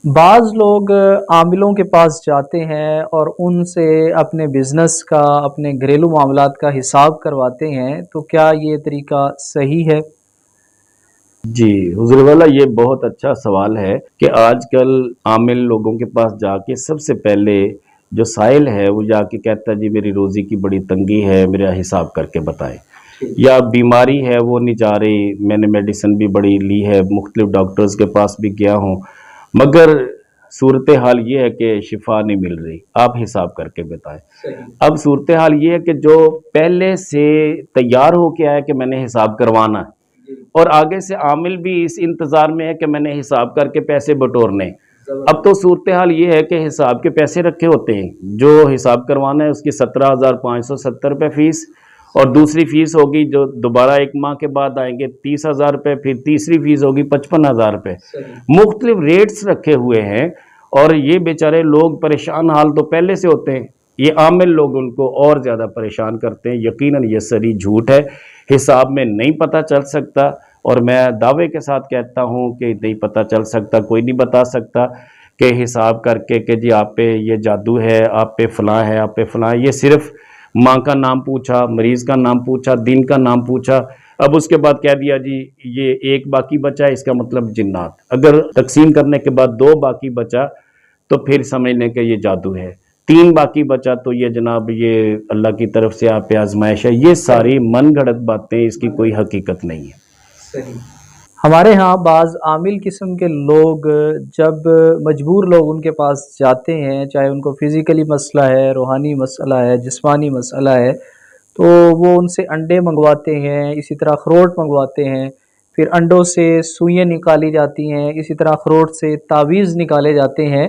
بعض لوگ عاملوں کے پاس جاتے ہیں اور ان سے اپنے بزنس کا اپنے گھریلو معاملات کا حساب کرواتے ہیں، تو کیا یہ طریقہ صحیح ہے؟ جی حضور والا، یہ بہت اچھا سوال ہے کہ آج کل عامل لوگوں کے پاس جا کے سب سے پہلے جو سائل ہے وہ جا کے کہتا ہے جی میری روزی کی بڑی تنگی ہے، میرا حساب کر کے بتائیں، یا بیماری ہے وہ نہیں جا رہی، میں نے میڈیسن بھی بڑی لی ہے، مختلف ڈاکٹرز کے پاس بھی گیا ہوں، مگر صورتحال یہ ہے کہ شفا نہیں مل رہی، آپ حساب کر کے بتائیں۔ اب صورتحال یہ ہے کہ جو پہلے سے تیار ہو کے آیا کہ میں نے حساب کروانا ہے، اور آگے سے عامل بھی اس انتظار میں ہے کہ میں نے حساب کر کے پیسے بٹورنے، اب تو صورتحال یہ ہے کہ حساب کے پیسے رکھے ہوتے ہیں، جو حساب کروانا ہے اس کی 17,570 روپے فیس، اور دوسری فیس ہوگی جو دوبارہ ایک ماہ کے بعد آئیں گے 30,000 روپے، پھر تیسری فیس ہوگی 55,000 روپے، مختلف ریٹس رکھے ہوئے ہیں، اور یہ بیچارے لوگ پریشان حال تو پہلے سے ہوتے ہیں، یہ عامل لوگ ان کو اور زیادہ پریشان کرتے ہیں۔ یقیناً یہ سری جھوٹ ہے، حساب میں نہیں پتہ چل سکتا، اور میں دعوے کے ساتھ کہتا ہوں کہ نہیں پتہ چل سکتا، کوئی نہیں بتا سکتا کہ حساب کر کے کہ جی آپ پہ یہ جادو ہے، آپ پہ فلاں ہے، آپ پہ فلاں، یہ صرف ماں کا نام پوچھا، مریض کا نام پوچھا، دن کا نام پوچھا، اب اس کے بعد کہہ دیا جی یہ ایک باقی بچا ہے، اس کا مطلب جنات، اگر تقسیم کرنے کے بعد 2 باقی بچا تو پھر سمجھ لیں کہ یہ جادو ہے، 3 باقی بچا تو یہ جناب یہ اللہ کی طرف سے آپ پہ آزمائش ہے۔ یہ ساری من گھڑت باتیں، اس کی کوئی حقیقت نہیں ہے۔ ہمارے ہاں بعض عامل قسم کے لوگ جب مجبور لوگ ان کے پاس جاتے ہیں، چاہے ان کو فزیکلی مسئلہ ہے، روحانی مسئلہ ہے، جسمانی مسئلہ ہے، تو وہ ان سے انڈے منگواتے ہیں، اسی طرح اخروٹ منگواتے ہیں، پھر انڈوں سے سوئیاں نکالی جاتی ہیں، اسی طرح اخروٹ سے تعویذ نکالے جاتے ہیں،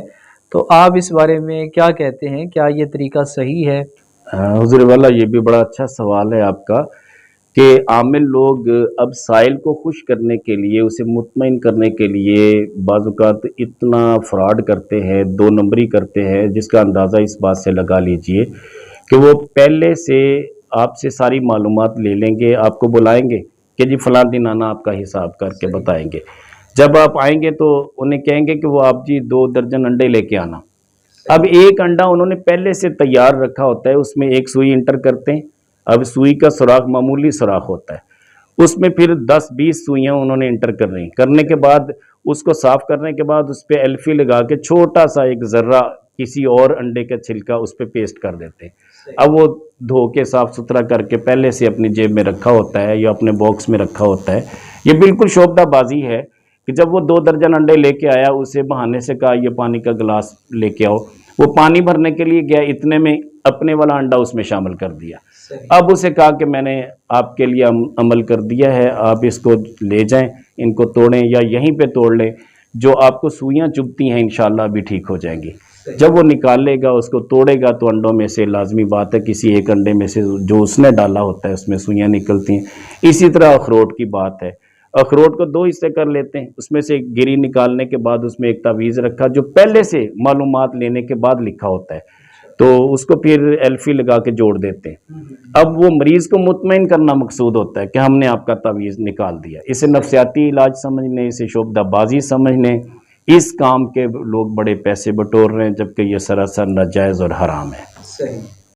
تو آپ اس بارے میں کیا کہتے ہیں؟ کیا یہ طریقہ صحیح ہے؟ حضور والا، یہ بھی بڑا اچھا سوال ہے آپ کا کہ عامل لوگ اب سائل کو خوش کرنے کے لیے، اسے مطمئن کرنے کے لیے بعض اوقات اتنا فراڈ کرتے ہیں، 2 نمبری کرتے ہیں، جس کا اندازہ اس بات سے لگا لیجئے کہ وہ پہلے سے آپ سے ساری معلومات لے لیں گے، آپ کو بلائیں گے کہ جی فلاں دن آنا، آپ کا حساب کر کے بتائیں گے، جب آپ آئیں گے تو انہیں کہیں گے کہ وہ آپ جی 2 درجن انڈے لے کے آنا، اب ایک انڈا انہوں نے پہلے سے تیار رکھا ہوتا ہے، اس میں ایک سوئی انٹر کرتے ہیں، اب سوئی کا سوراخ معمولی سوراخ ہوتا ہے، اس میں پھر 10-20 سوئیاں انہوں نے انٹر کرنے کے بعد اس کو صاف کرنے کے بعد اس پہ ایلفی لگا کے چھوٹا سا ایک ذرہ کسی اور انڈے کا چھلکا اس پہ پیسٹ کر دیتے ہیں، اب وہ دھو کے صاف ستھرا کر کے پہلے سے اپنی جیب میں رکھا ہوتا ہے یا اپنے باکس میں رکھا ہوتا ہے۔ یہ بالکل شعبدہ بازی ہے کہ جب وہ 2 درجن انڈے لے کے آیا، اسے بہانے سے کہا یہ پانی کا گلاس لے کے آؤ، وہ پانی بھرنے کے لیے گیا، اتنے میں اپنے والا انڈا اس میں شامل کر دیا، اب اسے کہا کہ میں نے آپ کے لیے عمل کر دیا ہے، آپ اس کو لے جائیں، ان کو توڑیں یا یہیں پہ توڑ لیں، جو آپ کو سوئیاں چبھتی ہیں انشاءاللہ ابھی ٹھیک ہو جائیں گی۔ جب وہ نکال لے گا، اس کو توڑے گا تو انڈوں میں سے لازمی بات ہے کسی ایک انڈے میں سے جو اس نے ڈالا ہوتا ہے اس میں سوئیاں نکلتی ہیں۔ اسی طرح اخروٹ کی بات ہے، اخروٹ کو 2 حصے کر لیتے ہیں، اس میں سے ایک گری نکالنے کے بعد اس میں ایک تعویذ رکھا جو پہلے سے معلومات لینے کے بعد لکھا ہوتا ہے، تو اس کو پھر ایلفی لگا کے جوڑ دیتے ہیں، اب وہ مریض کو مطمئن کرنا مقصود ہوتا ہے کہ ہم نے آپ کا تعویذ نکال دیا، اسے نفسیاتی علاج سمجھنے، اسے شعبدہ بازی سمجھنے، اس کام کے لوگ بڑے پیسے بٹور رہے ہیں، جبکہ یہ سراسر ناجائز اور حرام ہے۔